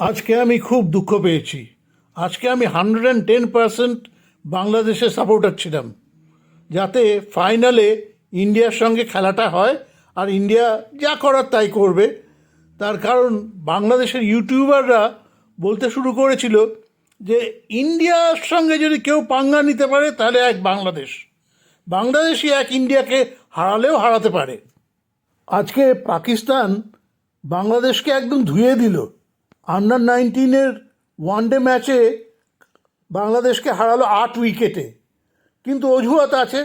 আজকে আমি খুব দুঃখ পেয়েছি। আজকে আমি 110% বাংলাদেশের সাপোর্টার ছিলাম, যাতে ফাইনালে ইন্ডিয়ার সঙ্গে খেলাটা হয় আর ইন্ডিয়া যা করার তাই করবে। তার কারণ বাংলাদেশের ইউটিউবাররা বলতে শুরু করেছিল যে ইন্ডিয়ার সঙ্গে যদি কেউ পাঙ্গা নিতে পারে তাহলে এক বাংলাদেশই এক ইন্ডিয়াকে হারালেও হারাতে পারে। আজকে পাকিস্তান বাংলাদেশকে একদম ধুয়ে দিল। আন্ডার 19 ওয়ানডে ম্যাচে বাংলাদেশকে হারালো 8 উইকেটে, কিন্তু অজুহাত আছে,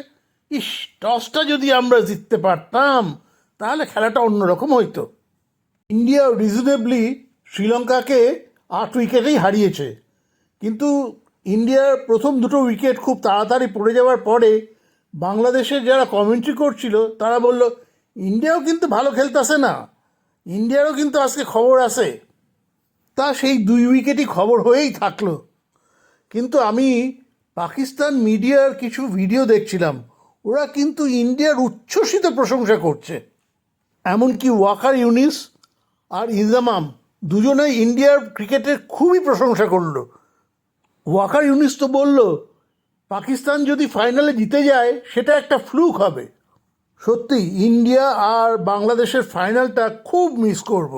ইস টসটা যদি আমরা জিততে পারতাম তাহলে খেলাটা অন্যরকম হইতো। ইন্ডিয়া রিজনেবলি শ্রীলঙ্কাকে 8 উইকেটেই হারিয়েছে, কিন্তু ইন্ডিয়ার প্রথম দুটো উইকেট খুব তাড়াতাড়ি পড়ে যাওয়ার পরে বাংলাদেশের যারা কমেন্ট্রি করছিল তারা বলল, ইন্ডিয়াও কিন্তু ভালো খেলতেছে না, ইন্ডিয়ারও কিন্তু আজকে খবর আছে। তা সেই 2 উইকেটই খবর হয়েই থাকলো। কিন্তু আমি পাকিস্তান মিডিয়ার কিছু ভিডিও দেখছিলাম, ওরা কিন্তু ইন্ডিয়ার উচ্ছ্বসিত প্রশংসা করছে। এমনকি ওয়াকার ইউনিস আর ইনজামাম দুজনেই ইন্ডিয়ার ক্রিকেটের খুবই প্রশংসা করলো। ওয়াকার ইউনিস তো বলল, পাকিস্তান যদি ফাইনালে জিতে যায় সেটা একটা ফ্লুক হবে। সত্যি ইন্ডিয়া আর বাংলাদেশের ফাইনালটা খুব মিস করব।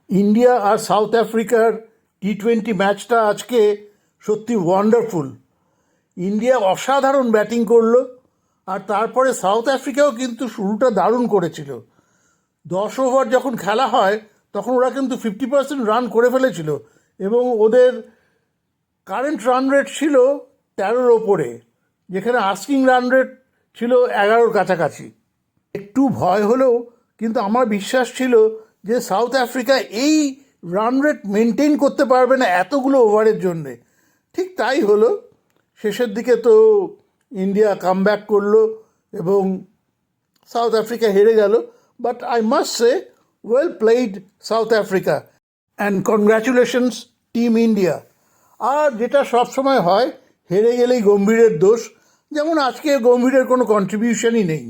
ইন্ডিয়া আর সাউথ আফ্রিকার T20 ম্যাচটা আজকে সত্যি ওয়ান্ডারফুল। ইন্ডিয়া অসাধারণ ব্যাটিং করলো, আর তারপরে সাউথ আফ্রিকাও কিন্তু শুরুটা দারুণ করেছিল। 10 ওভার যখন খেলা হয় তখন ওরা কিন্তু 50% রান করে ফেলেছিল, এবং ওদের কারেন্ট রান রেট ছিল 13-র ওপরে, যেখানে আস্কিং রান রেট ছিল 11-র কাছাকাছি। একটু ভয় হলেও কিন্তু আমার বিশ্বাস ছিল যে সাউথ আফ্রিকা এই রান রেট মেনটেন করতে পারবে না এতগুলো ওভারের জন্যে। ঠিক তাই হলো। শেষের দিকে তো ইন্ডিয়া কামব্যাক করলো এবং সাউথ আফ্রিকা হেরে গেল, but I must say well played South Africa and congratulations team India. আর যেটা সবসময় হয়, হেরে গেলেই গম্ভীরের দোষ, যেমন আজকে গম্ভীরের কোনো কন্ট্রিবিউশনই নেই।